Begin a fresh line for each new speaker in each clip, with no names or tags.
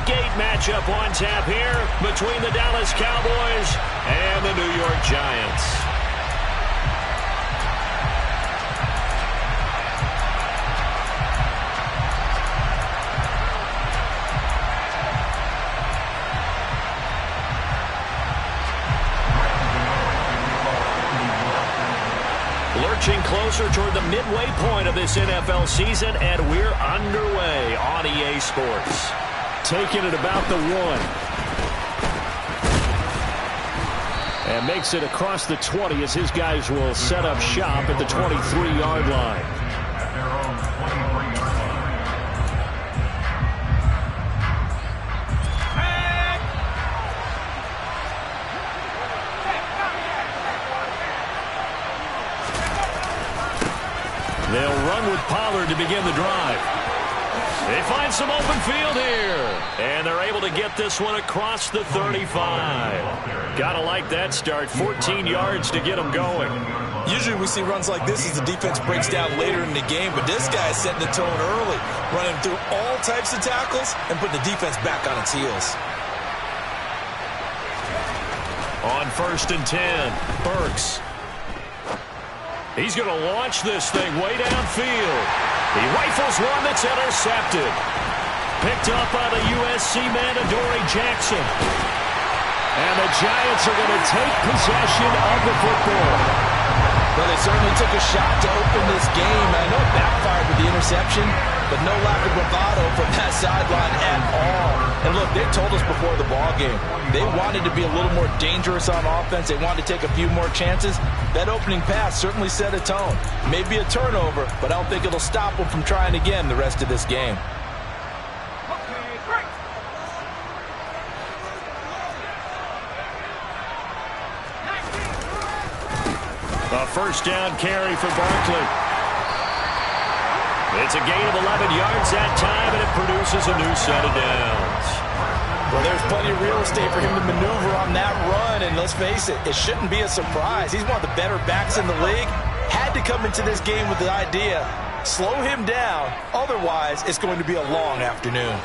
Week 8 matchup on tap here between the Dallas Cowboys and the New York Giants. Lurching closer toward the midway point of this NFL season, and we're underway on EA Sports. Taking it about the 1. And makes it across the 20 as his guys will set up shop at the 23-yard line. They'll run with Pollard to begin the drive. They find some open field here. And they're able to get this one across the 35. Gotta like that start. 14 yards to get them going.
Usually we see runs like this as the defense breaks down later in the game, but this guy is setting the tone early, running through all types of tackles and putting the defense back on its heels.
On 1st and 10, Burks. He's going to launch this thing way downfield. He rifles one that's intercepted. Picked up by the USC man, Adoree Jackson. And the Giants are going to take possession of the football.
Well, they certainly took a shot to open this game. I know it backfired with the interception, but no lack of bravado from that sideline at all. And look, they told us before the ball game, they wanted to be a little more dangerous on offense. They wanted to take a few more chances. That opening pass certainly set a tone. Maybe a turnover, but I don't think it'll stop them from trying again the rest of this game.
A first down carry for Barkley. It's a gain of 11 yards that time, and it produces a new set of downs.
Well, there's plenty of real estate for him to maneuver on that run, and let's face it, it shouldn't be a surprise. He's one of the better backs in the league. Had to come into this game with the idea, slow him down, otherwise it's going to be a long afternoon.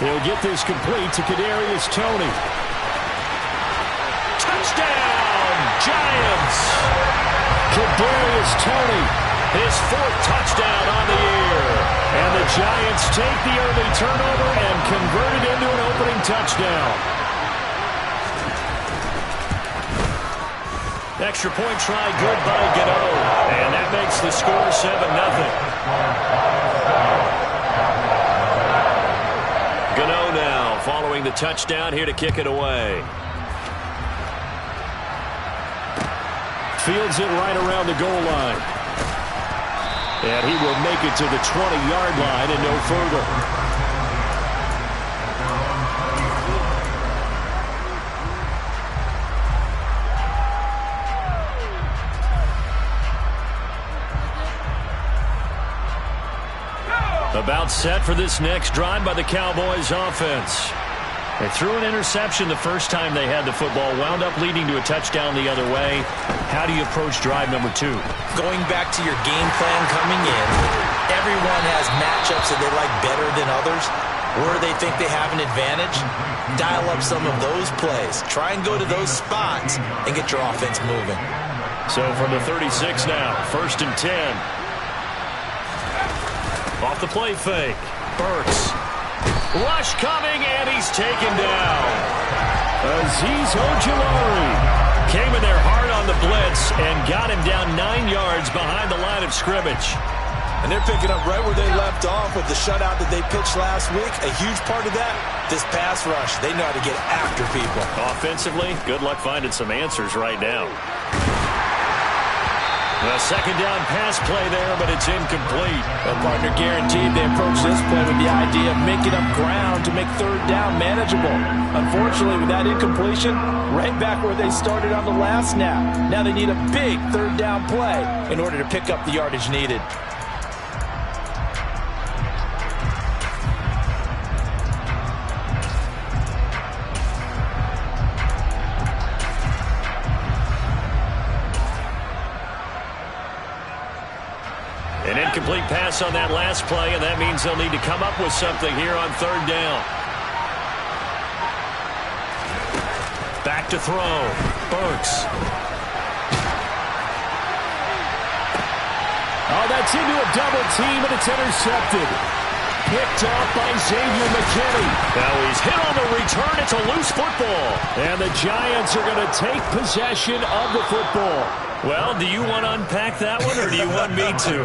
He'll get this complete to Kadarius Toney. Touchdown, Giants! Kadarius Toney, his 4th touchdown on the year. And the Giants take the early turnover and convert it into an opening touchdown. Extra point try good by Gano. And that makes the score 7-0. Gano now following the touchdown here to kick it away. Fields it right around the goal line. And he will make it to the 20-yard line and no further. About set for this next drive by the Cowboys offense. They threw an interception the first time they had the football, wound up leading to a touchdown the other way. How do you approach drive number 2?
Going back to your game plan coming in, everyone has matchups that they like better than others, where they think they have an advantage. Dial up some of those plays. Try and go to those spots and get your offense moving.
So from the 36 now, 1st and 10. Off the play fake. Burks. Rush coming, and he's taken down. Azeez Ojulari came in there hard on the blitz and got him down 9 yards behind the line of scrimmage.
And they're picking up right where they left off with the shutout that they pitched last week. A huge part of that, this pass rush. They know how to get after people.
Offensively, good luck finding some answers right now. A second down pass play there, but it's incomplete.
A partner guaranteed they approach this play with the idea of making up ground to make 3rd down manageable. Unfortunately, with that incompletion, right back where they started on the last snap. Now they need a big 3rd down play in order to pick up the yardage needed.
An incomplete pass on that last play, and that means they'll need to come up with something here on third down. Back to throw. Burks.
Oh, that's into a double team, and it's intercepted. Picked off by Xavier McKinney.
Now he's hit on the return. It's a loose football.
And the Giants are going to take possession of the football.
Well, do you want to unpack that one, or do you want me to?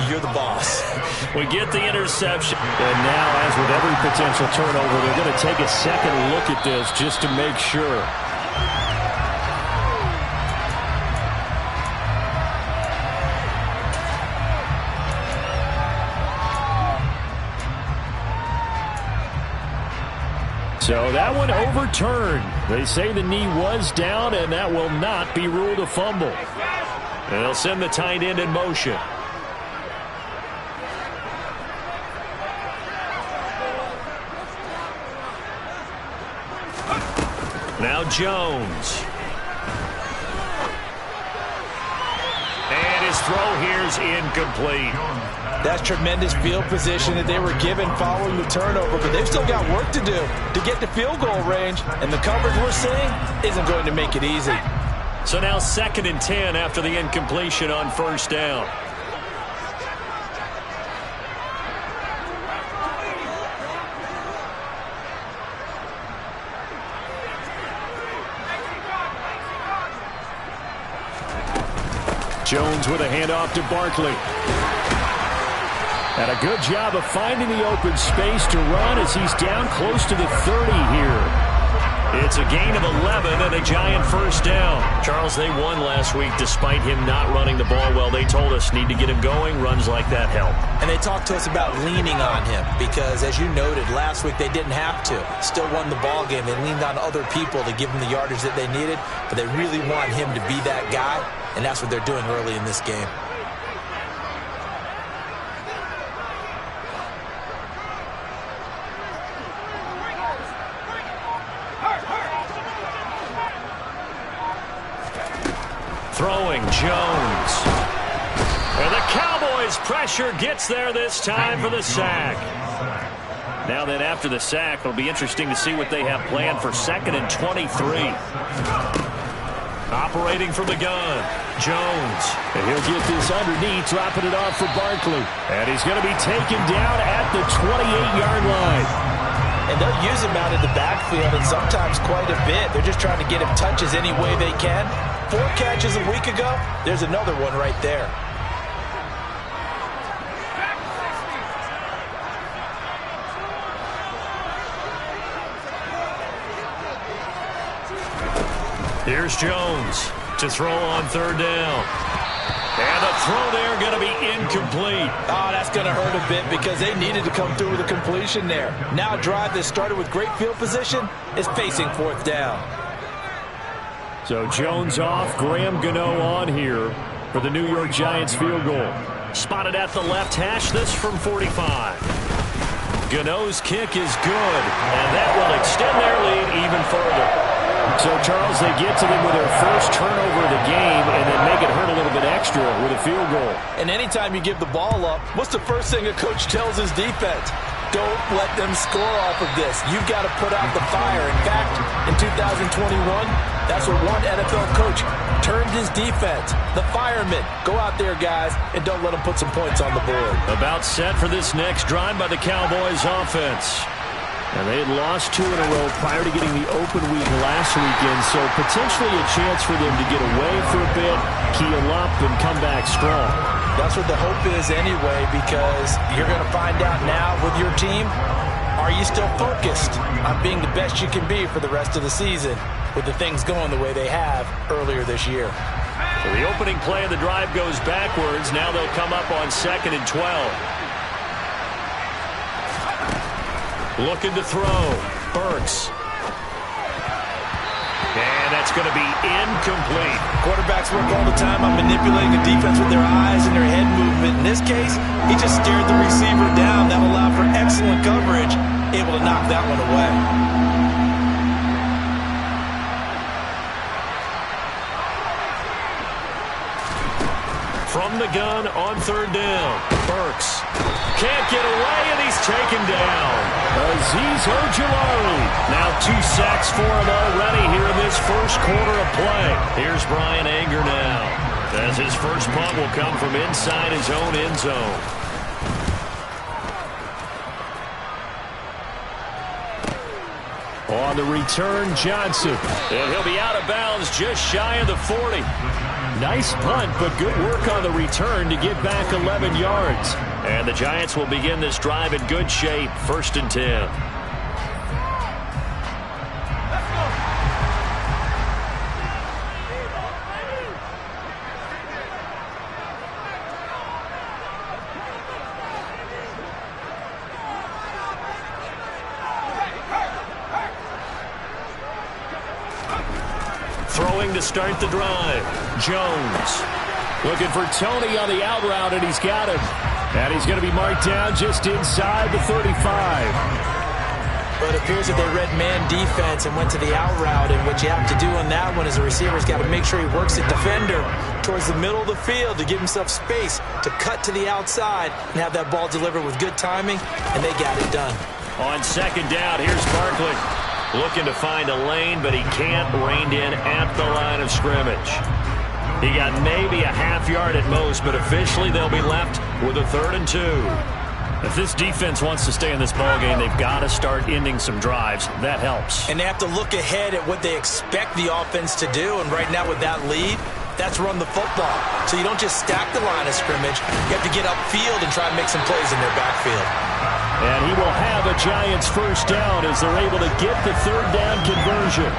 You're the boss.
We get the interception.
And now, as with every potential turnover, they're going to take a second look at this just to make sure. So that one overturned. They say the knee was down, and that will not be ruled a fumble.
And they'll send the tight end in motion. Now Jones. And his throw here is incomplete.
That's tremendous field position that they were given following the turnover, but they've still got work to do to get to field goal range, and the coverage we're seeing isn't going to make it easy.
So now 2nd and 10 after the incompletion on first down.
Jones with a handoff to Barkley. And a good job of finding the open space to run as he's down close to the 30 here.
It's a gain of 11 and a Giant first down. Charles, they won last week despite him not running the ball well. They told us need to get him going. Runs like that help.
And they talked to us about leaning on him because, as you noted, last week they didn't have to. Still won the ball game. They leaned on other people to give them the yardage that they needed, but they really want him to be that guy, and that's what they're doing early in this game.
Throwing Jones. And the Cowboys' pressure gets there this time for the sack. Now then, after the sack, it'll be interesting to see what they have planned for 2nd and 23. Operating from the gun, Jones.
And he'll get this underneath, dropping it off for Barkley. And he's going to be taken down at the 28-yard line.
And they'll use him out in the backfield, and sometimes quite a bit. They're just trying to get him touches any way they can. 4 catches a week ago, there's another one right there.
Here's Jones to throw on third down. And the throw there going to be incomplete.
Oh, that's going to hurt a bit because they needed to come through with a completion there. Now a drive that started with great field position is facing 4th down.
So Jones off, Graham Gano on here for the New York Giants field goal.
Spotted at the left hash, this from 45. Gano's kick is good, and that will extend their lead even further.
So, Charles, they get to them with their first turnover of the game and then make it hurt a little bit extra with a field goal.
And anytime you give the ball up, what's the first thing a coach tells his defense? Don't let them score off of this. You've got to put out the fire. In fact, in 2021, that's what one NFL coach turned his defense. The firemen. Go out there, guys, and don't let them put some points on the board.
About set for this next drive by the Cowboys offense.
And they had lost 2 in a row prior to getting the open week last weekend, so potentially a chance for them to get away for a bit, keel up, and come back strong.
That's what the hope is anyway, because you're going to find out now with your team, are you still focused on being the best you can be for the rest of the season with the things going the way they have earlier this year?
So the opening play of the drive goes backwards. Now they'll come up on 2nd and 12. Looking to throw. Burks. And that's going to be incomplete.
Quarterbacks work all the time on manipulating the defense with their eyes and their head movement. In this case, he just stared the receiver down. That allowed for excellent coverage, able to knock that one away.
From the gun on 3rd down. Burks can't get away, and he's taken down. Azeez Ojulari. Now 2 sacks for him already here in this first quarter of play. Here's Brian Anger now, as his first punt will come from inside his own end zone.
On the return, Johnson.
And he'll be out of bounds just shy of the 40.
Nice punt, but good work on the return to get back 11 yards.
And the Giants will begin this drive in good shape, 1st and 10. Throwing to start the drive. Jones looking for Tony on the out route, and he's got him. And he's going to be marked down just inside the 35.
But it appears that they read man defense and went to the out route, and what you have to do on that one is the receiver's got to make sure he works the defender towards the middle of the field to give himself space to cut to the outside and have that ball delivered with good timing, and they got it done.
On 2nd down, here's Barkley. Looking to find a lane, but he can't. Reined in at the line of scrimmage. He got maybe a half yard at most, but officially they'll be left with a 3rd and 2.
If this defense wants to stay in this ballgame, they've got to start ending some drives. That helps.
And they have to look ahead at what they expect the offense to do, and right now with that lead, that's run the football. So you don't just stack the line of scrimmage. You have to get upfield and try and make some plays in their backfield.
And he will have a Giants 1st down as they're able to get the 3rd down conversion.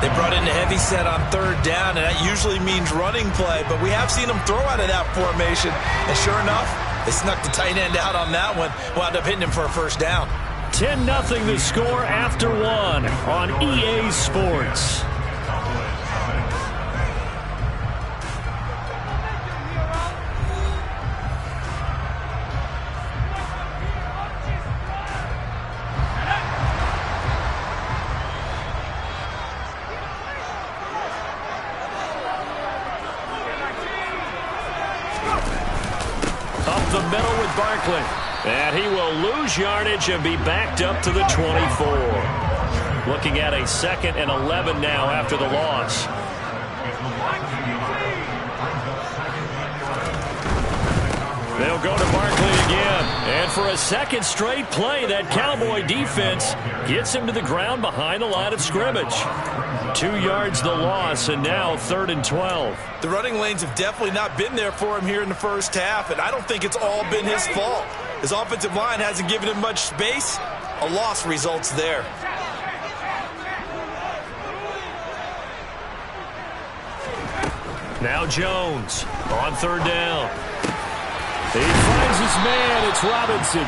They brought in the heavy set on 3rd down, and that usually means running play, but we have seen them throw out of that formation. And sure enough, they snuck the tight end out on that one. Wound up hitting him for a 1st down.
10-0 the score after 1 on EA Sports.
The middle with Barkley. And he will lose yardage and be backed up to the 24. Looking at a 2nd and 11 now after the loss. They'll go to Barkley again. And for a 2nd straight play, that Cowboy defense gets him to the ground behind the line of scrimmage. 2 yards the loss, and now 3rd and 12.
The running lanes have definitely not been there for him here in the first half, and I don't think it's all been his fault. His offensive line hasn't given him much space. A loss results there.
Now Jones on 3rd down. He finds his man. It's Robinson.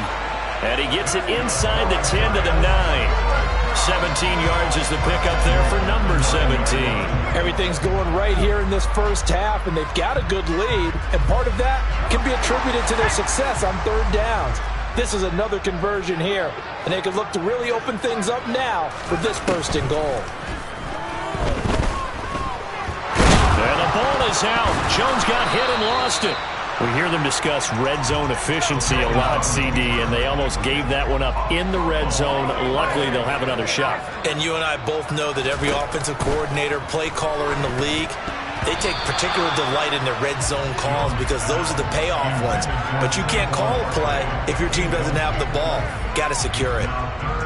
And he gets it inside the 10 to the 9. 17 yards is the pickup there for number 17.
Everything's going right here in this first half, and they've got a good lead, and part of that can be attributed to their success on 3rd downs. This is another conversion here, and they can look to really open things up now with this 1st and goal.
And the ball is out. Jones got hit and lost it.
We hear them discuss red zone efficiency a lot, CD, and they almost gave that one up in the red zone. Luckily, they'll have another shot.
And you and I both know that every offensive coordinator, play caller in the league, they take particular delight in their red zone calls because those are the payoff ones. But you can't call a play if your team doesn't have the ball. Got to secure it.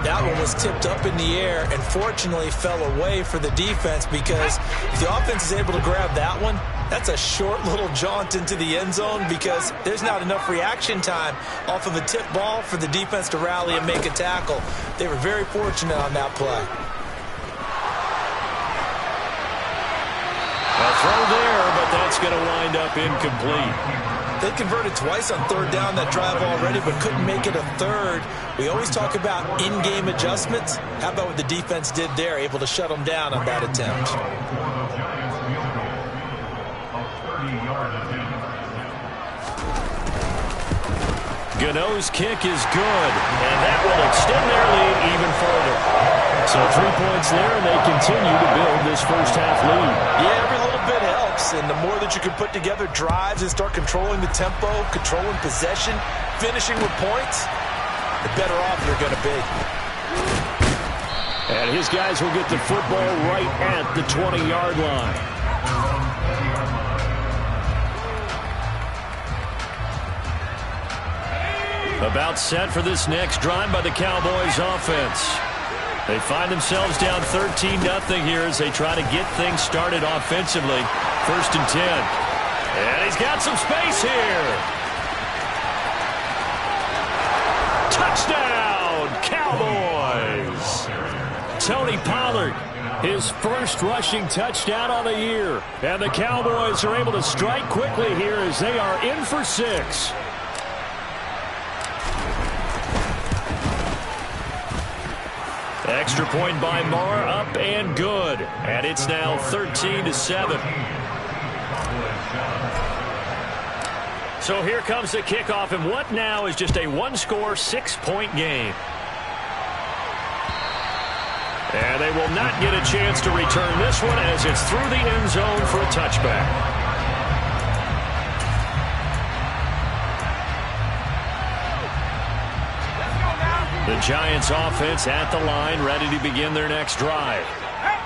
That one was tipped up in the air and fortunately fell away for the defense because if the offense is able to grab that one, that's a short little jaunt into the end zone because there's not enough reaction time off of a tip ball for the defense to rally and make a tackle. They were very fortunate on that play.
A throw there, but that's going to wind up incomplete.
They converted twice on 3rd down that drive already, but couldn't make it a 3rd. We always talk about in-game adjustments. How about what the defense did there, able to shut them down on that attempt?
Gano's kick is good, and that will extend their lead even further.
So 3 points there, and they continue to build this first half lead.
Yeah, every little bit helps. this, and the more that you can put together drives and start controlling the tempo, controlling possession, finishing with points, the better off you're going to be.
And his guys will get the football right at the 20-yard line. About set for this next drive by the Cowboys offense. They find themselves down 13-0 here as they try to get things started offensively. 1st and 10. And he's got some space here. Touchdown, Cowboys! Tony Pollard, his first rushing touchdown on the year. And the Cowboys are able to strike quickly here as they are in for 6. Extra point by Marr, up and good. And it's now 13-7. So here comes the kickoff, and what now is just a one-score, 6-point game. And they will not get a chance to return this one as it's through the end zone for a touchback. The Giants offense at the line, ready to begin their next drive.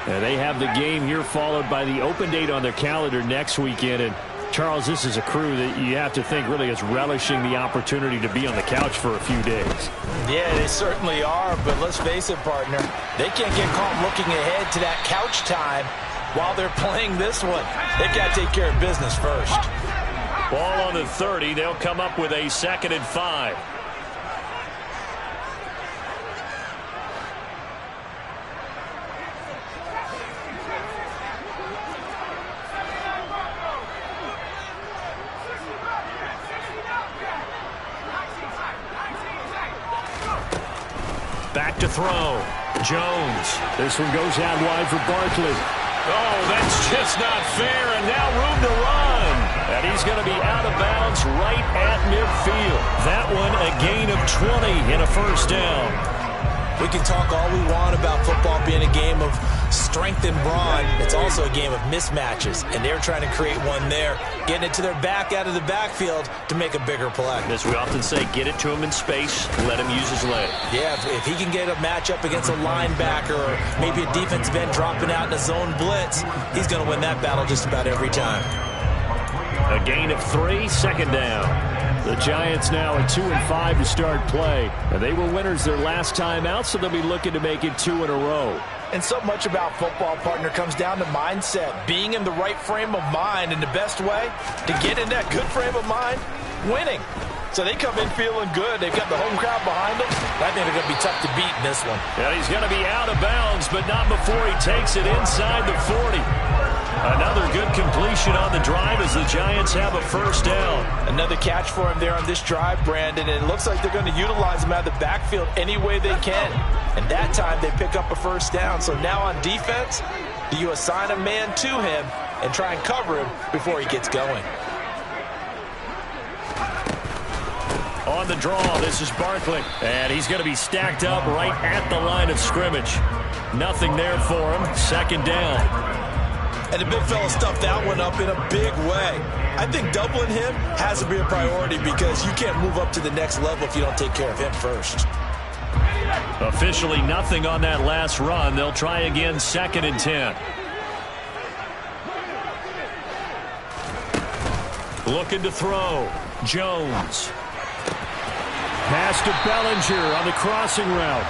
And they have the game here followed by the open date on their calendar next weekend. And Charles, this is a crew that you have to think really is relishing the opportunity to be on the couch for a few days.
Yeah, they certainly are, but let's face it, partner. They can't get caught looking ahead to that couch time while they're playing this one. They've got to take care of business first.
Ball on the 30. They'll come up with a 2nd and 5. Back to throw. Jones.
This one goes out wide for Barkley.
Oh, that's just not fair, and now room to run. And he's going to be out of bounds right at midfield. That one a gain of 20 and a 1st down.
We can talk all we want about football being a game of strength and brawn. It's also a game of mismatches, and they're trying to create one there, getting it to their back out of the backfield to make a bigger play.
As we often say, get it to him in space, let him use his leg.
Yeah, if he can get a matchup against a linebacker or maybe a defensive end dropping out in a zone blitz, he's going to win that battle just about every time.
A gain of 3, 2nd down.
The Giants now at 2-5 to start play. And they were winners their last time out, so they'll be looking to make it 2 in a row.
And so much about football, partner, comes down to mindset. Being in the right frame of mind, and the best way to get in that good frame of mind, winning. So they come in feeling good. They've got the home crowd behind them. I think they're going to be tough to beat in this one.
Yeah, he's going to be out of bounds, but not before he takes it inside the 40. Another good completion on the drive as the Giants have a 1st down.
Another catch for him there on this drive, Brandon. And it looks like they're going to utilize him out of the backfield any way they can. And that time they pick up a 1st down. So now on defense, do you assign a man to him and try and cover him before he gets going?
On the draw, this is Barkley. And he's going to be stacked up right at the line of scrimmage. Nothing there for him. 2nd down.
And the big fella stuffed that one up in a big way. I think doubling him has to be a priority because you can't move up to the next level if you don't take care of him first.
Officially nothing on that last run. They'll try again, 2nd and 10. Looking to throw. Jones.
Pass to Bellinger on the crossing route.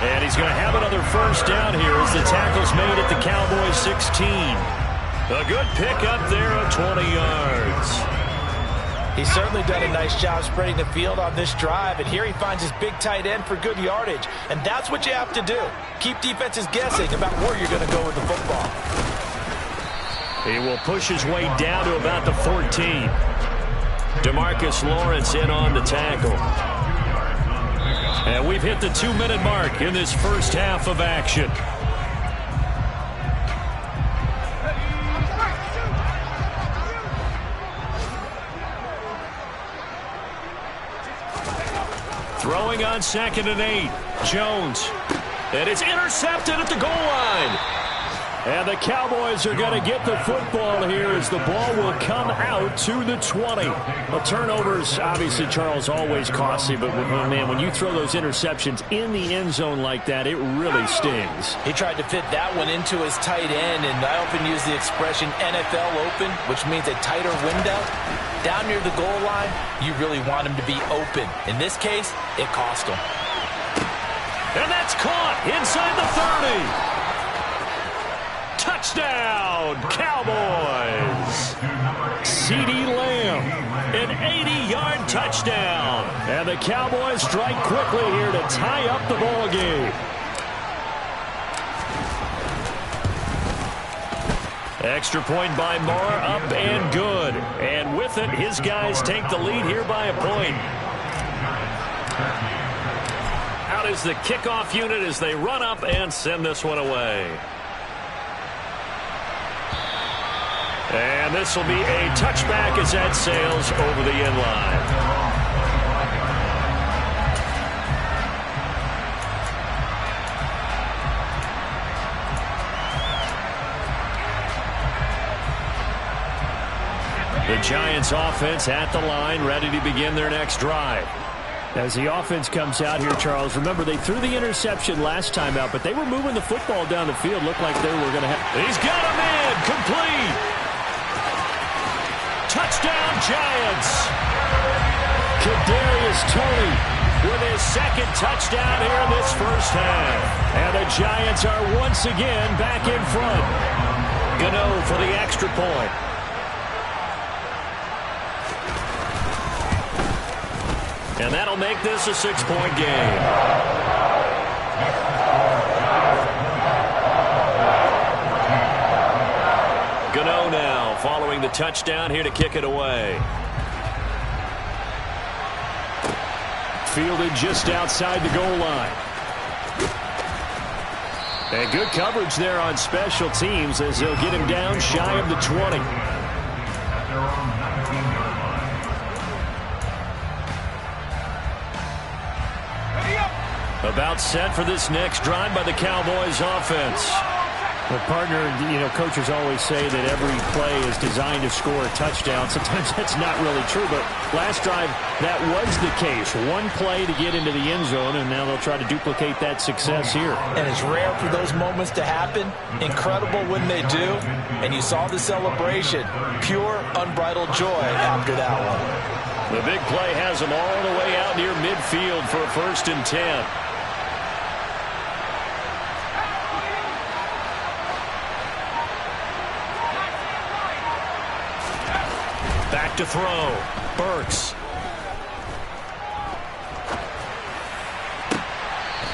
And he's going to have another 1st down here as the tackle's made at the Cowboys 16. A good pickup there of 20 yards.
He's certainly done a nice job spreading the field on this drive, and here he finds his big tight end for good yardage. And that's what you have to do. Keep defenses guessing about where you're going to go with the football.
He will push his way down to about the 14. DeMarcus Lawrence in on the tackle. And we've hit the 2-minute mark in this 1st half of action. Throwing on 2nd and 8. Jones. And it's intercepted at the goal line.
And the Cowboys are going to get the football here as the ball will come out to the 20. Well, turnovers, obviously, Charles, always costly. But, man, when you throw those interceptions in the end zone like that, it really stings.
He tried to fit that one into his tight end, and I often use the expression NFL open, which means a tighter window. Down near the goal line, you really want him to be open. In this case, it cost him.
And that's caught inside the 30. Touchdown, Cowboys!
CeeDee Lamb,
an 80-yard touchdown.
And the Cowboys strike quickly here to tie up the ball game.
Extra point by Moore, up and good. And with it, his guys take the lead here by a point. Out is the kickoff unit as they run up and send this one away. And this will be a touchback as that sails over the end line. The Giants offense at the line, ready to begin their next drive.
As the offense comes out here, Charles, remember they threw the interception last time out, but they were moving the football down the field. Looked like they were going to have...
He's got a man, complete. Touchdown, Giants.
Kadarius Toney
with his second touchdown here in this first half.
And the Giants are once again back in front.
Gano for the extra point. And that'll make this a 6-point game. Gano now following the touchdown here to kick it away.
Fielded just outside the goal line. And good coverage there on special teams as they'll get him down shy of the 20.
About set for this next drive by the Cowboys offense.
Well, partner, coaches always say that every play is designed to score a touchdown. Sometimes that's not really true, but last drive, that was the case. One play to get into the end zone, and now they'll try to duplicate that success here.
And it's rare for those moments to happen. Incredible when they do. And you saw the celebration. Pure, unbridled joy after that one.
The big play has them all the way out near midfield for a 1st and 10. Back to throw. Burks.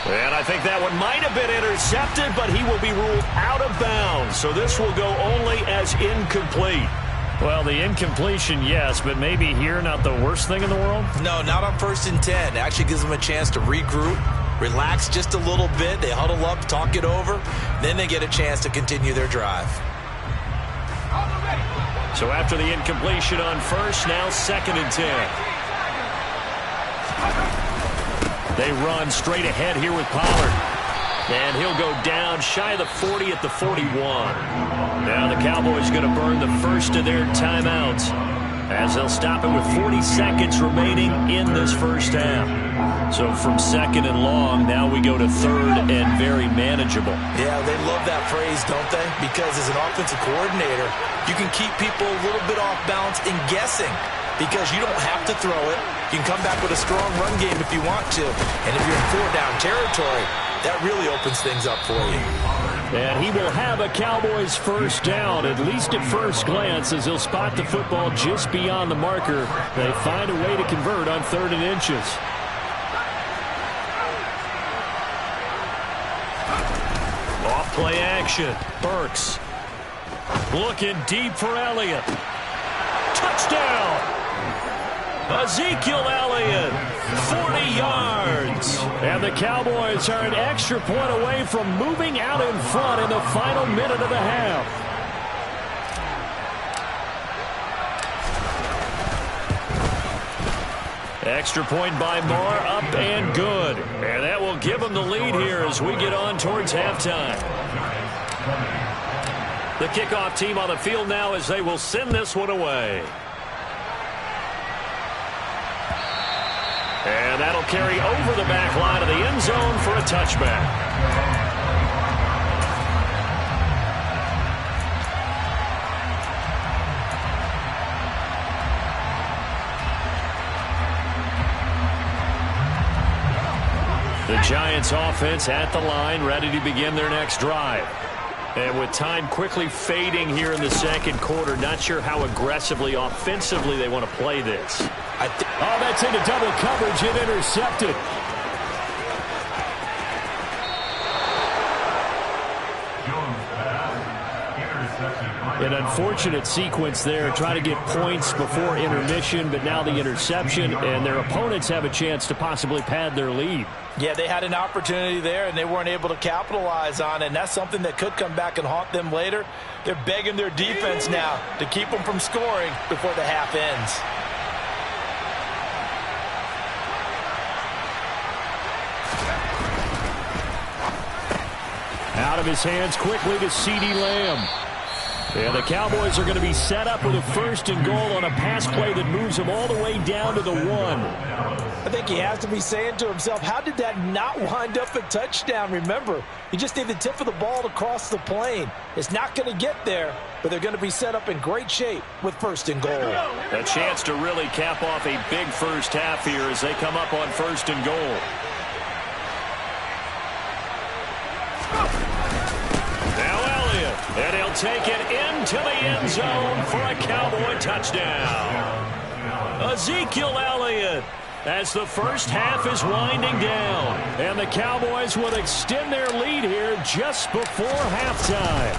And I think that one might have been intercepted, but he will be ruled out of bounds. So this will go only as incomplete.
Well, the incompletion, yes, but maybe here not the worst thing in the world?
No, not on 1st and 10. It actually gives them a chance to regroup, relax just a little bit. They huddle up, talk it over. Then they get a chance to continue their drive.
So after the incompletion on 1st, now 2nd and 10. They run straight ahead here with Pollard. And he'll go down shy of the 40 at the 41. Now the Cowboys going to burn the first of their timeouts as they'll stop it with 40 seconds remaining in this first half. So from 2nd and long, now we go to 3rd and very manageable.
Yeah, they love that phrase, don't they? Because as an offensive coordinator, you can keep people a little bit off balance and guessing because you don't have to throw it. You can come back with a strong run game if you want to. And if you're in 4-down territory, that really opens things up for you.
And he will have a Cowboys 1st down, at least at first glance, as he'll spot the football just beyond the marker. They find a way to convert on 3rd and inches.
Off play action. Burks. Looking deep for Elliott. Touchdown! Ezekiel Elliott, 40 yards.
And the Cowboys are an extra point away from moving out in front in the final minute of the half.
Extra point by Moore, up and good. And that will give them the lead here as we get on towards halftime. The kickoff team on the field now as they will send this one away. And that'll carry over the back line of the end zone for a touchback. The Giants offense at the line, ready to begin their next drive. And with time quickly fading here in the second quarter, not sure how aggressively, offensively they want to play this.
Oh, that's into double coverage and intercepted. An unfortunate sequence there, trying to get points before intermission, but now the interception, and their opponents have a chance to possibly pad their lead.
Yeah, they had an opportunity there, and they weren't able to capitalize on it, and that's something that could come back and haunt them later. They're begging their defense now to keep them from scoring before the half ends.
Out of his hands quickly to CeeDee Lamb. And the Cowboys are going to be set up with a 1st and goal on a pass play that moves them all the way down to the 1.
I think he has to be saying to himself, how did that not wind up a touchdown? Remember, you just need the tip of the ball to cross the plane. It's not going to get there, but they're going to be set up in great shape with 1st and goal.
A chance to really cap off a big first half here as they come up on 1st and goal. And he'll take it into the end zone for a Cowboy touchdown. Ezekiel Elliott, as the first half is winding down. And the Cowboys will extend their lead here just before halftime.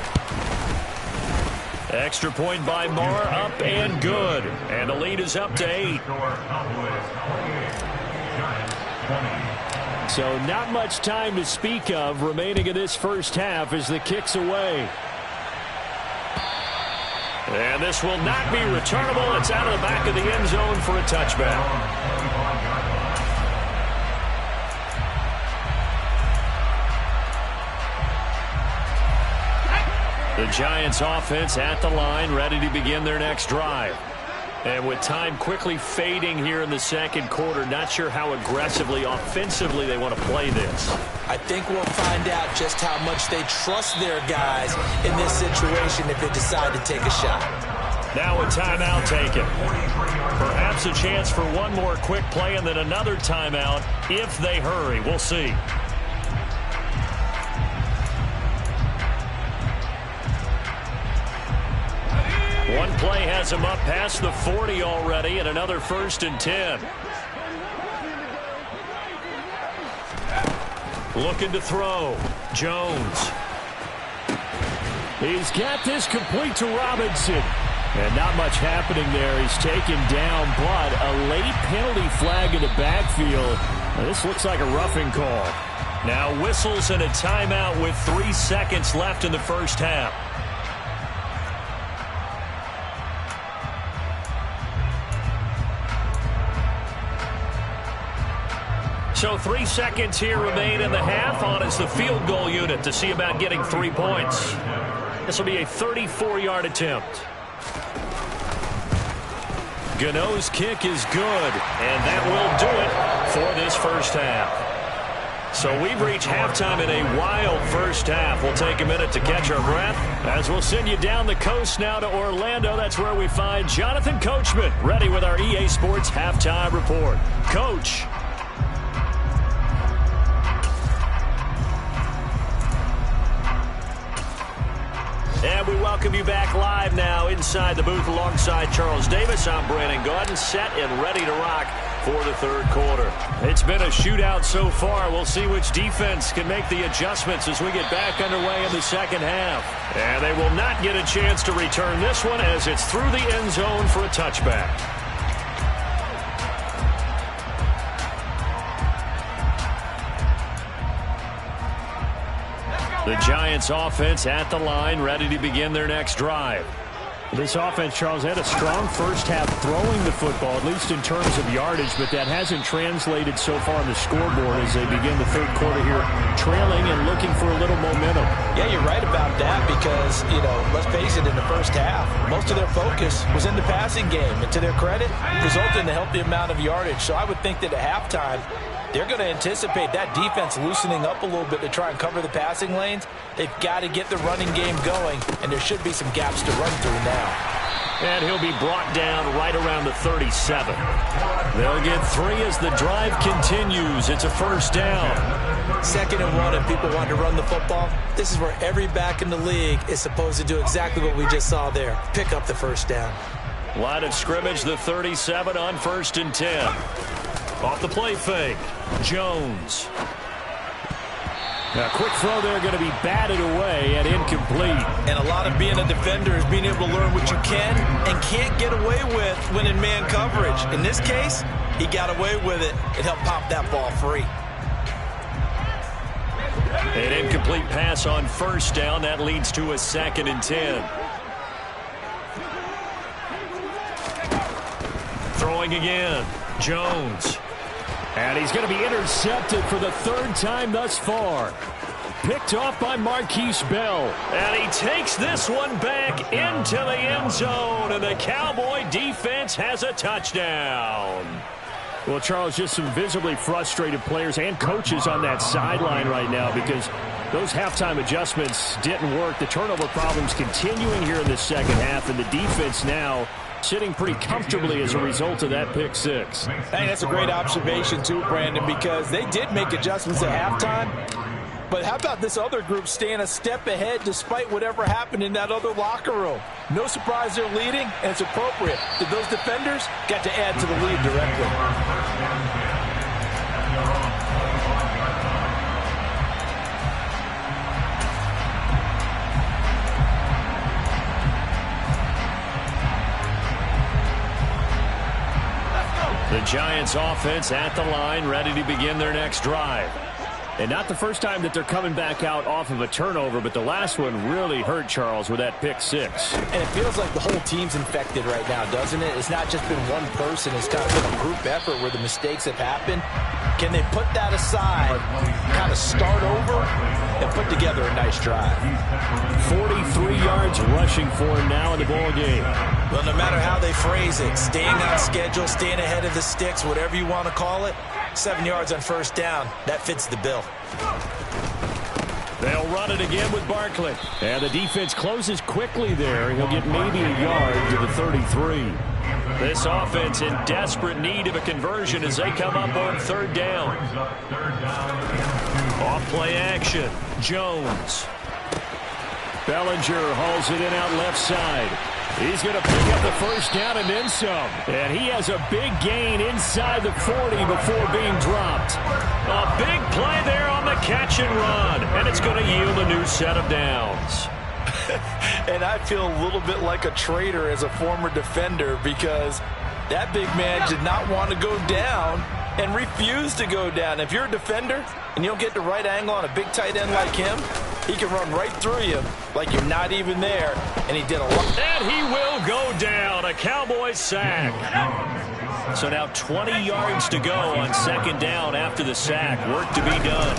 Extra point by Marr, up and good. And the lead is up to 8.
So not much time to speak of remaining in this first half as the kick's away.
And this will not be returnable. It's out of the back of the end zone for a touchback. The Giants offense at the line, ready to begin their next drive. And with time quickly fading here in the second quarter, not sure how aggressively, offensively they want to play this.
I think we'll find out just how much they trust their guys in this situation if they decide to take a shot.
Now a timeout taken. Perhaps a chance for one more quick play and then another timeout if they hurry. We'll see. One play has him up past the 40 already, and another 1st and 10. Looking to throw. Jones.
He's got this complete to Robinson. And not much happening there. He's taken down, but a late penalty flag in the backfield. Now, this looks like a roughing call.
Now whistles and a timeout with 3 seconds left in the first half. So 3 seconds here remain in the half. On is the field goal unit to see about getting 3 points. This will be a 34-yard attempt. Gano's kick is good, and that will do it for this first half. So we've reached halftime in a wild first half. We'll take a minute to catch our breath as we'll send you down the coast now to Orlando. That's where we find Jonathan Coachman ready with our EA Sports Halftime Report. Coach. And we welcome you back live now inside the booth alongside Charles Davis. I'm Brandon Gaudin, set and ready to rock for the third quarter. It's been a shootout so far. We'll see which defense can make the adjustments as we get back underway in the second half. And they will not get a chance to return this one as it's through the end zone for a touchback. The Giants offense at the line, ready to begin their next drive.
This offense, Charles, had a strong first half throwing the football, at least in terms of yardage, but that hasn't translated so far on the scoreboard as they begin the third quarter here, trailing and looking for a little momentum.
Yeah, you're right about that because, let's face it, in the first half, most of their focus was in the passing game. And to their credit, it resulted in a healthy amount of yardage. So I would think that at halftime, they're going to anticipate that defense loosening up a little bit to try and cover the passing lanes. They've got to get the running game going, and there should be some gaps to run through now.
And he'll be brought down right around the 37. They'll get 3 as the drive continues. It's a first down.
2nd and 1, and people want to run the football. This is where every back in the league is supposed to do exactly what we just saw there. Pick up the first down.
Line of scrimmage, the 37 on 1st and 10. Off the play fake, Jones.
A quick throw there, going to be batted away and incomplete.
And a lot of being a defender is being able to learn what you can and can't get away with when in man coverage. In this case, he got away with it and helped pop that ball free.
An incomplete pass on 1st down. That leads to a 2nd and 10. Throwing again, Jones.
And he's going to be intercepted for the 3rd time thus far. Picked off by Marquise Bell.
And he takes this one back into the end zone. And the Cowboy defense has a touchdown.
Well, Charles, just some visibly frustrated players and coaches on that sideline right now because those halftime adjustments didn't work. The turnover problems continuing here in the second half, and the defense now sitting pretty comfortably as a result of that pick 6.
Hey, that's a great observation too, Brandon, because they did make adjustments at halftime. But how about this other group staying a step ahead despite whatever happened in that other locker room? No surprise they're leading, and it's appropriate that those defenders got to add to the lead directly.
The Giants offense at the line, ready to begin their next drive.
And not the first time that they're coming back out off of a turnover, but the last one really hurt Charles with that pick 6.
And it feels like the whole team's infected right now, doesn't it? It's not just been one person. It's kind of been a group effort where the mistakes have happened. Can they put that aside, kind of start over, and put together a nice drive?
43 yards rushing for him now in the ball game.
Well, no matter how they phrase it, staying on schedule, staying ahead of the sticks, whatever you want to call it, 7 yards on 1st down, that fits the bill.
They'll run it again with Barkley. And the defense closes quickly there. He'll get maybe a yard to the 33.
This offense in desperate need of a conversion as they come up on 3rd down. Off play action, Jones.
Bellinger hauls it in out left side. He's going to pick up the 1st down and then some. And he has a big gain inside the 40 before being dropped.
A big play there on the catch and run. And it's going to yield a new set of downs.
And I feel a little bit like a traitor as a former defender because that big man did not want to go down and refused to go down. If you're a defender and you don't get the right angle on a big tight end like him, he can run right through you like you're not even there, and he did a lot.
And he will go down, a Cowboy sack. So now 20 yards to go on 2nd down after the sack. Work to be done.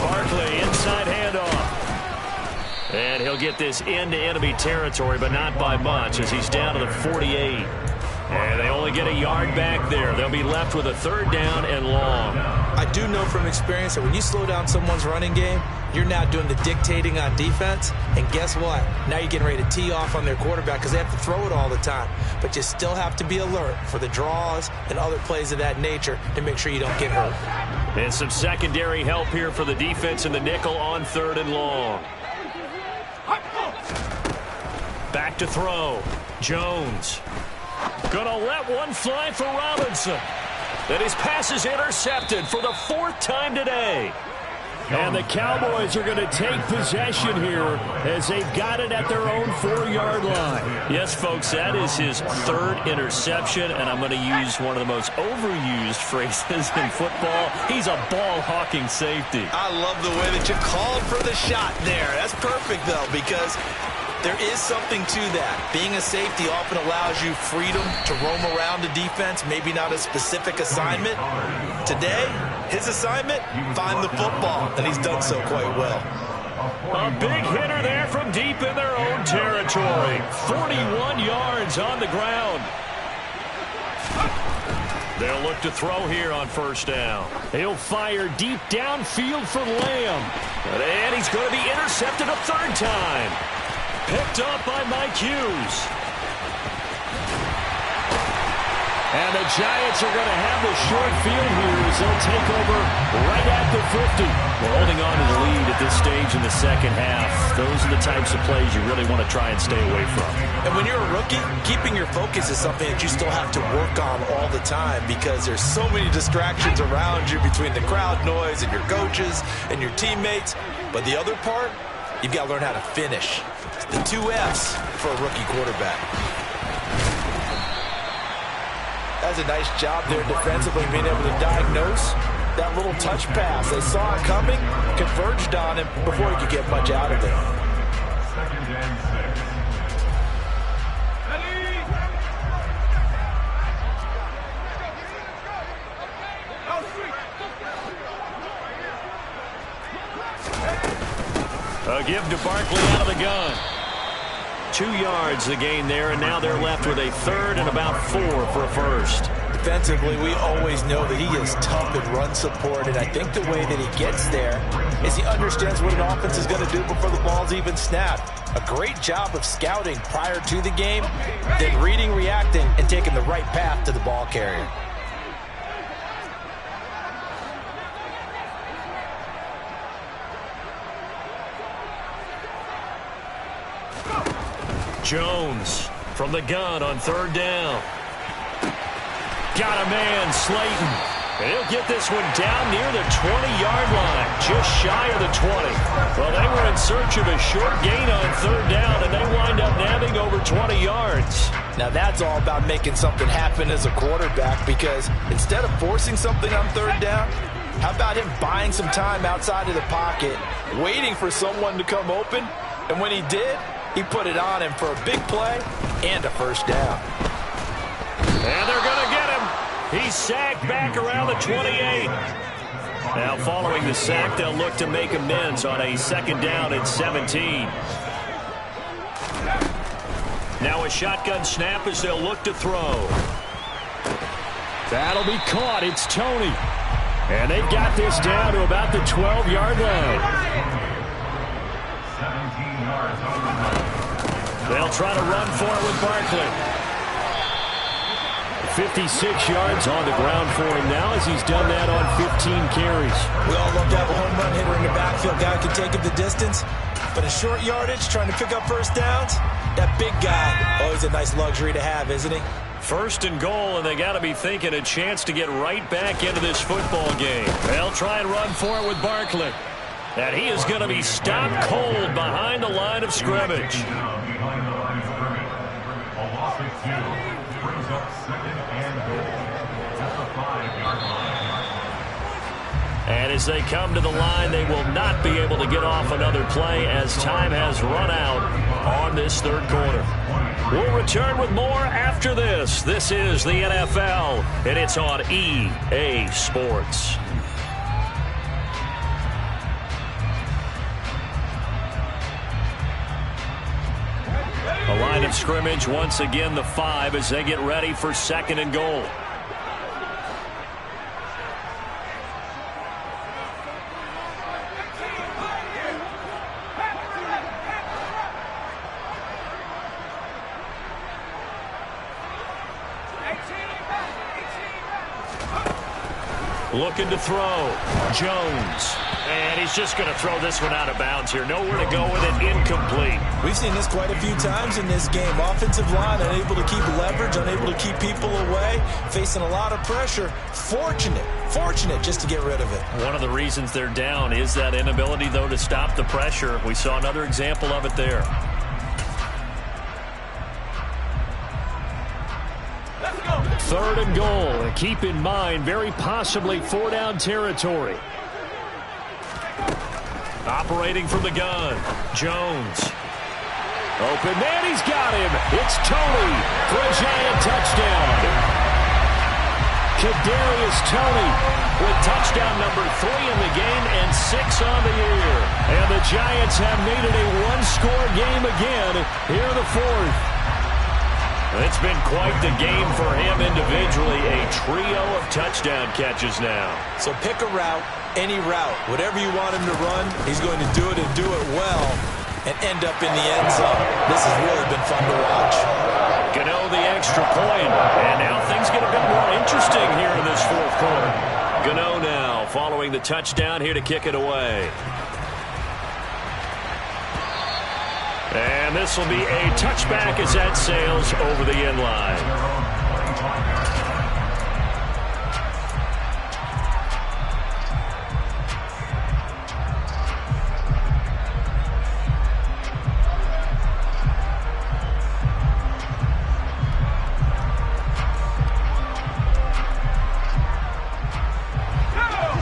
Barkley, inside handoff. And he'll get this into enemy territory, but not by much as he's down to the 48. And they only get a yard back there. They'll be left with a 3rd down and long.
I do know from experience that when you slow down someone's running game, you're now doing the dictating on defense. And guess what? Now you're getting ready to tee off on their quarterback because they have to throw it all the time. But you still have to be alert for the draws and other plays of that nature to make sure you don't get hurt.
And some secondary help here for the defense in the nickel on 3rd and long. Back to throw. Jones. Gonna let one fly for Robinson. And his pass is intercepted for the 4th time today.
And the Cowboys are going to take possession here as they've got it at their own 4-yard line.
Yes, folks, that is his 3rd interception, and I'm going to use one of the most overused phrases in football. He's a ball-hawking safety.
I love the way that you called for the shot there. That's perfect, though, because There is something to that. Being a safety often allows you freedom to roam around the defense, maybe not a specific assignment. Today, his assignment, find the football, and he's done so quite well.
A big hitter there from deep in their own territory. 41 yards on the ground. They'll look to throw here on first down. He'll fire deep downfield for Lamb. And he's going to be intercepted a third time. Picked up by Mike Hughes. And the Giants are going to have the short field here as they'll take over right at the 50. We're holding on to the lead at this stage in the second half. Those are the types of plays you really want to try and stay away from.
And when you're a rookie, keeping your focus is something that you still have to work on all the time because there's so many distractions around you between the crowd noise and your coaches and your teammates. But the other part, you've got to learn how to finish. The 2 F's for a rookie quarterback. That's a nice job there defensively, being able to diagnose that little touch pass. They saw it coming, converged on him before he could get much out of it.
Second and 6.
A give to Barkley out of the gun. 2 yards the gain there, and now they're left with a third and about 4 for a first.
Defensively, we always know that he is tough in run support, and I think the way that he gets there is he understands what an offense is going to do before the ball's even snapped. A great job of scouting prior to the game, then reading, reacting, and taking the right path to the ball carrier.
Jones from the gun on third down. Got a man, Slayton. And he'll get this one down near the 20-yard line, just shy of the 20. Well, they were in search of a short gain on third down, and they wind up nabbing over 20 yards.
Now, that's all about making something happen as a quarterback, because instead of forcing something on third down, how about him buying some time outside of the pocket, waiting for someone to come open, and when he did, he put it on him for a big play and a first down.
And they're going to get him. He's sacked back around the 28. Now following the sack, they'll look to make amends on a second down at 17. Now a shotgun snap as they'll look to throw. That'll be caught. It's Tony. And they've got this down to about the 12-yard line.
17 yards on the run.
They'll try to run for it with Barkley. 56 yards on the ground for him now as he's done that on 15 carries.
We all love to have a home run hitter in the backfield. Guy can take him the distance. But a short yardage, trying to pick up first downs, that big guy, always a nice luxury to have, isn't he?
First and goal, and they got to be thinking a chance to get right back into this football game. They'll try and run for it with Barkley. And he is going to be stopped cold behind the line of scrimmage.
Behind the line of scrimmage. A loss of 2. Brings up second and goal at the 5-yard line.
And as they come to the line, they will not be able to get off another play as time has run out on this third quarter. We'll return with more after this. This is the NFL, and it's on EA Sports. A line of scrimmage, once again the 5 as they get ready for second and goal. Looking to throw. Jones. And he's just going to throw this one out of bounds here. Nowhere to go with it. Incomplete.
We've seen this quite a few times in this game. Offensive line unable to keep leverage, unable to keep people away, facing a lot of pressure. Fortunate just to get rid of it.
One of the reasons they're down is that inability, though, to stop the pressure. We saw another example of it there. Third and goal. And keep in mind, very possibly 4-down territory. Operating from the gun, Jones.
Open man, he's got him. It's Tony for a Giant touchdown. Kadarius Toney with touchdown number 3 in the game and 6 on the year. And the Giants have made it a one-score game again here in the 4th. It's been quite the game for him individually. A trio of touchdown catches now.
So pick a route, any route. Whatever you want him to run, he's going to do it and do it well and end up in the end zone. This has really been fun to watch.
Gano the extra point. And now things get a bit more interesting here in this 4th quarter. Gano now following the touchdown here to kick it away. And this will be a touchback as that sails over the end line.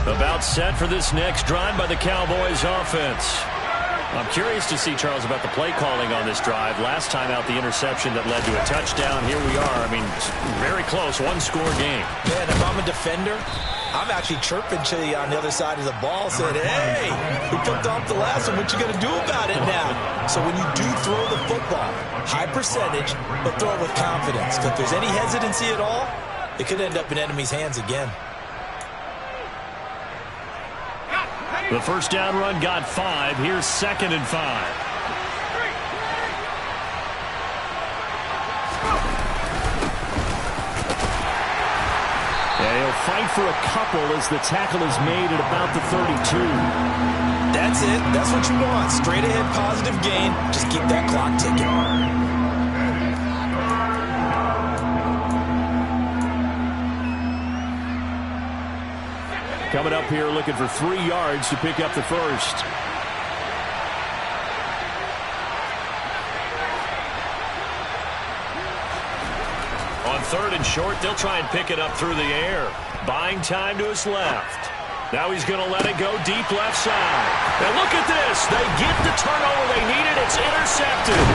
About set for this next drive by the Cowboys offense. I'm curious to see, Charles, about the play calling on this drive. Last time out, the interception that led to a touchdown. Here we are. I mean, very close, one-score game.
Man, if I'm a defender, I'm actually chirping to you on the other side of the ball, saying, hey, we picked off the last one. What you going to do about it now? So when you do throw the football, high percentage, but throw it with confidence. Because if there's any hesitancy at all, it could end up in enemy's hands again.
The first down run got 5. Here's 2nd and 5. Yeah, he'll fight for a couple as the tackle is made at about the 32.
That's it. That's what you want. Straight ahead positive gain. Just keep that clock ticking.
Coming up here looking for 3 yards to pick up the first. On 3rd and short, they'll try and pick it up through the air. Buying time to his left. Now he's going to let it go deep left side. And look at this. They get the turnover they needed. It's intercepted.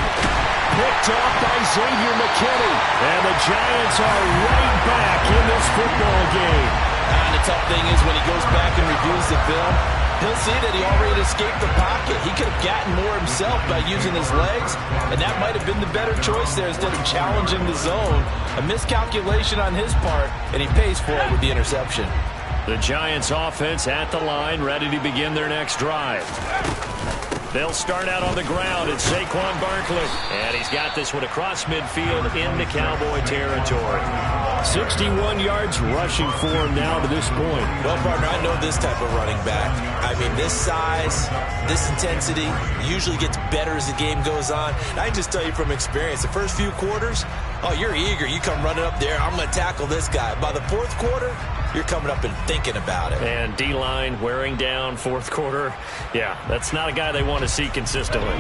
Picked off by Xavier McKinney. And the Giants are right back in this football game.
And the tough thing is when he goes back and reviews the film, he'll see that he already escaped the pocket. He could have gotten more himself by using his legs, and that might have been the better choice there instead of challenging the zone. A miscalculation on his part, and he pays for it with the interception.
The Giants offense at the line, ready to begin their next drive. They'll start out on the ground. It's Saquon Barkley. And he's got this one across midfield into Cowboy territory. 61 yards rushing for him now to this point.
Well, partner, I know this type of running back. I mean, this size, this intensity usually gets better as the game goes on. And I can just tell you from experience, the first few quarters, oh, you're eager. You come running up there, I'm going to tackle this guy. By the 4th quarter, you're coming up and thinking about it.
And D-line wearing down 4th quarter. Yeah, that's not a guy they want to see consistently.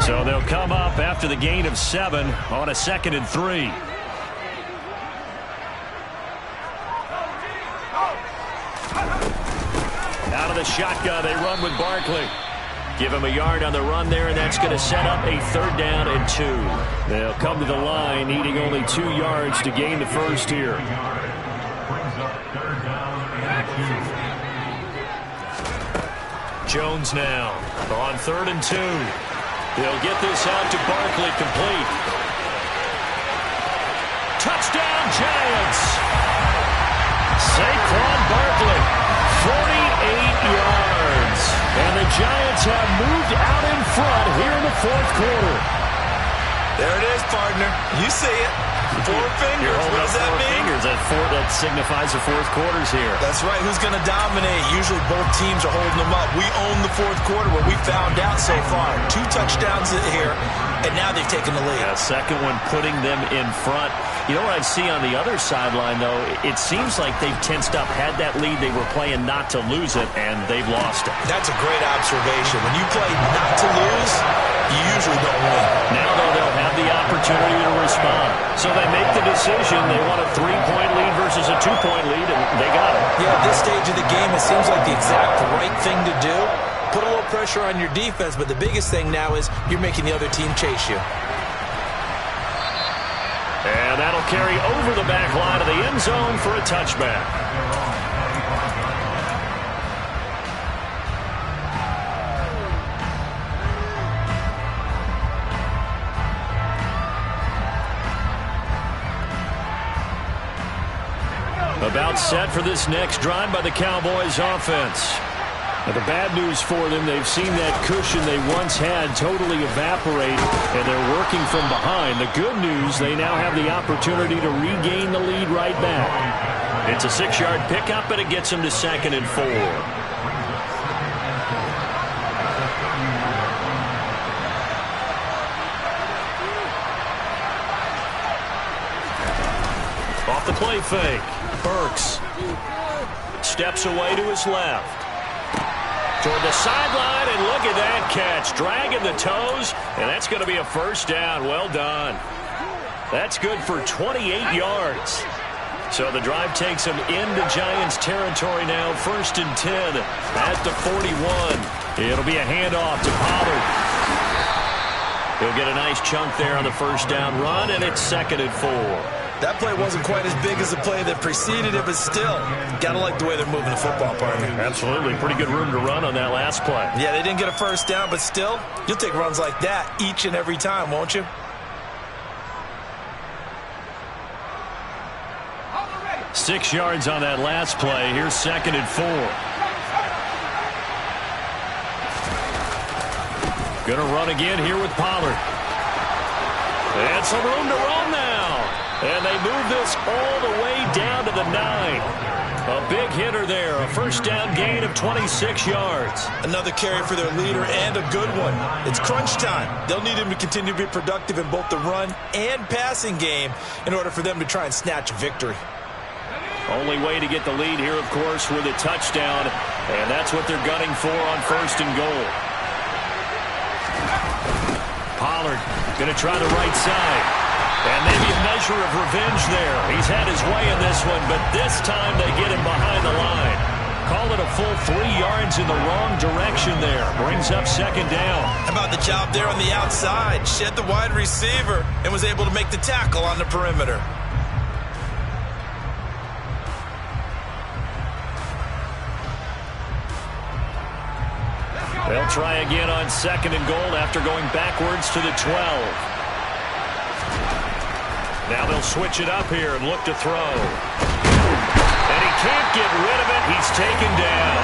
So they'll come up after the gain of 7 on a 2nd and 3. Out of the shotgun, they run with Barkley. Give him a yard on the run there, and that's going to set up a 3rd down and 2. They'll come to the line, needing only 2 yards to gain the first here. Jones now on 3rd and 2. They'll get this out to Barkley, complete. Touchdown, Giants! Saquon Barkley, 48 yards. And the Giants have moved out in front here in the 4th quarter.
There it is, partner. You see it. 4 fingers. What does that mean?
That signifies the 4th quarters here.
That's right. Who's going to dominate? Usually both teams are holding them up. We own the 4th quarter, what we found out so far. 2 touchdowns here, and now they've taken the lead.
Yeah, second one putting them in front. You know what I see on the other sideline, though? It seems like they've tensed up, had that lead. They were playing not to lose it, and they've lost it.
That's a great observation. When you play not to lose, you usually don't win.
Now, though, they'll have the opportunity to respond. So they make the decision. They want a 3-point lead versus a 2-point lead, and they got it.
Yeah, at this stage of the game, it seems like the exact right thing to do. Put a little pressure on your defense, but the biggest thing now is you're making the other team chase you.
He'll carry over the back line of the end zone for a touchback. About set for this next drive by the Cowboys offense. Now, the bad news for them, they've seen that cushion they once had totally evaporate, and they're working from behind. The good news, they now have the opportunity to regain the lead right back. It's a 6-yard pickup, and it gets them to 2nd and 4. Off the play fake. Burks steps away to his left. Toward the sideline, and look at that catch. Dragging the toes, and that's going to be a first down. Well done. That's good for 28 yards. So the drive takes him into Giants territory now. 1st and 10 at the 41. It'll be a handoff to Pollard. He'll get a nice chunk there on the first down run, and it's 2nd and 4.
That play wasn't quite as big as the play that preceded it, but still, gotta like the way they're moving the football, partner.
Absolutely. Pretty good room to run on that last play.
Yeah, they didn't get a first down, but still, you'll take runs like that each and every time, won't you?
Six yards on that last play. Here's 2nd and 4. Gonna run again here with Pollard. And some room to run now. And they move this all the way down to the 9. A big hitter there. A first down gain of 26 yards.
Another carry for their leader, and a good one. It's crunch time. They'll need him to continue to be productive in both the run and passing game in order for them to try and snatch a victory.
Only way to get the lead here, of course, with a touchdown. And that's what they're gunning for on 1st and goal. Pollard going to try the right side. And maybe a measure of revenge there. He's had his way in this one, but this time they get him behind the line. Call it a full 3 yards in the wrong direction there. Brings up 2nd down.
How about the job there on the outside? Shed the wide receiver and was able to make the tackle on the perimeter.
They'll try again on 2nd and goal after going backwards to the 12. Now they'll switch it up here and look to throw. And he can't get rid of it. He's taken down.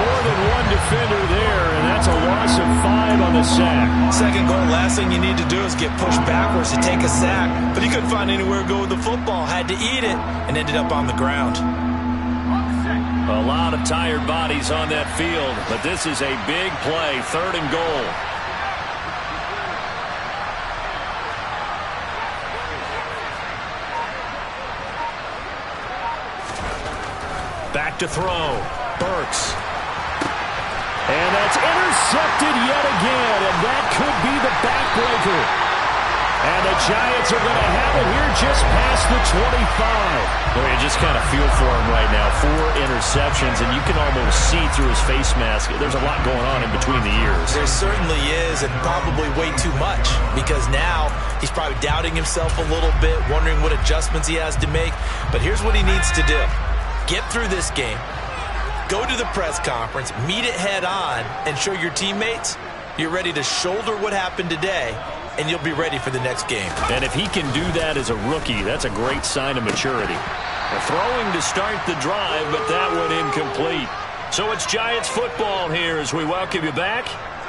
More than one defender there, and that's a loss of 5 on the sack. 2nd goal, last thing you need to do is get pushed backwards to take a sack. But he couldn't find anywhere to go with the football. Had to eat it and ended up on the ground. A lot of tired bodies on that field, but this is a big play. 3rd and goal. Back to throw. Burks. And that's intercepted yet again, and that could be the backbreaker. And the Giants are going to have it here just past the 25. Well, you just kind of feel for him right now. 4 interceptions, and you can almost see through his face mask. There's a lot going on in between the ears.
There certainly is, and probably way too much, because now he's probably doubting himself a little bit, wondering what adjustments he has to make. But here's what he needs to do. Get through this game, go to the press conference, meet it head on, and show your teammates you're ready to shoulder what happened today, and you'll be ready for the next game.
And if he can do that as a rookie, that's a great sign of maturity. Throwing to start the drive, but that one incomplete. So it's Giants football here as we welcome you back.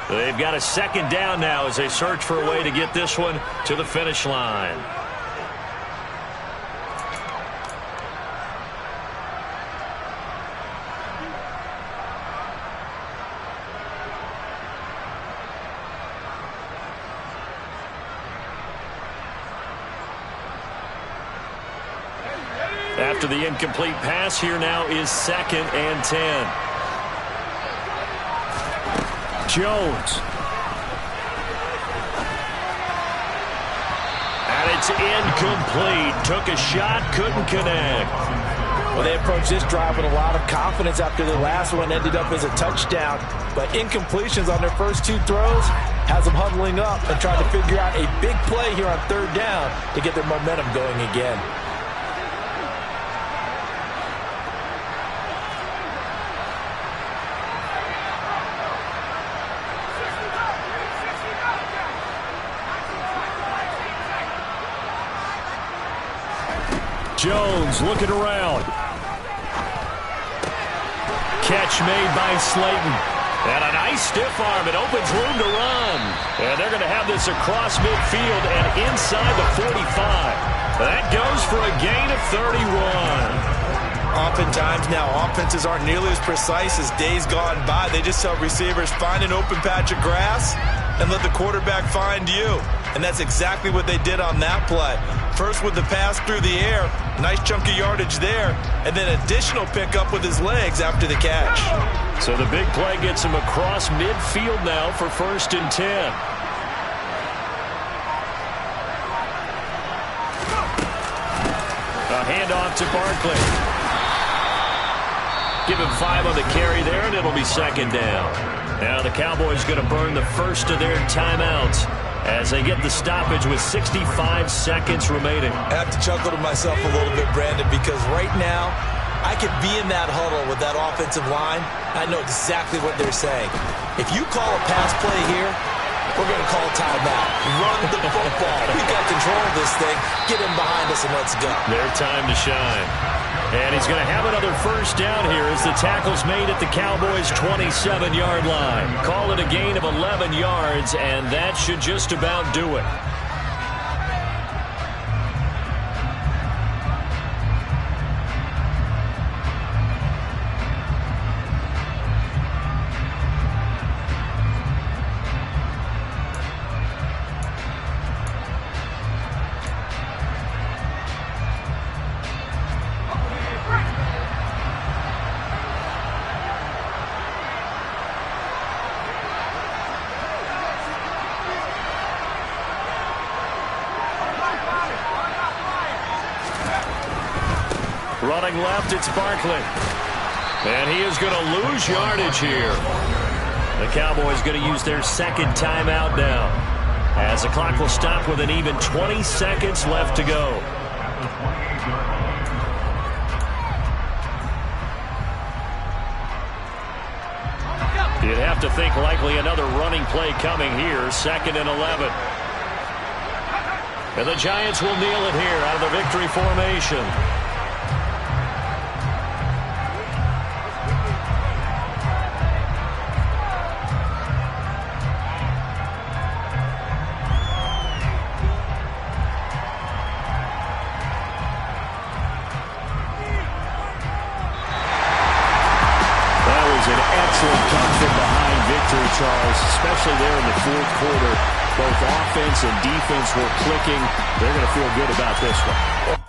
They've got a 2nd down now as they search for a way to get this one to the finish line. After the incomplete pass, here now is 2nd and 10. Jones. And it's incomplete. Took a shot, couldn't connect.
Well, they approached this drive with a lot of confidence after the last one ended up as a touchdown. But incompletions on their first 2 throws, has them huddling up and trying to figure out a big play here on third down to get their momentum going again.
Jones looking around. Catch made by Slayton. And a nice stiff arm. It opens room to run. And they're going to have this across midfield and inside the 45. That goes for a gain of 31.
Oftentimes now, offenses aren't nearly as precise as days gone by. They just tell receivers, find an open patch of grass and let the quarterback find you. And that's exactly what they did on that play. First with the pass through the air, nice chunk of yardage there, and then additional pickup with his legs after the catch.
So the big play gets him across midfield now for 1st and 10. A handoff to Barkley. Give him 5 on the carry there, and it'll be 2nd down. Now the Cowboys going to burn the first of their timeouts as they get the stoppage with 65 seconds remaining.
I have to chuckle to myself a little bit, Brandon, because right now I could be in that huddle with that offensive line. I know exactly what they're saying. If you call a pass play here, we're going to call timeout. Run the football. We've got control of this thing. Get him behind us and let's go.
Their time to shine. And he's going to have another 1st down here as the tackle's made at the Cowboys' 27-yard line. Call it a gain of 11 yards, and that should just about do it. Running left, it's Barkley. And he is going to lose yardage here. The Cowboys going to use their 2nd timeout now, as the clock will stop with an even 20 seconds left to go. You'd have to think likely another running play coming here, 2nd and 11. And the Giants will kneel it here out of the victory formation. Charles, especially there in the 4th quarter. Both offense and defense were clicking. They're going to feel good about this one.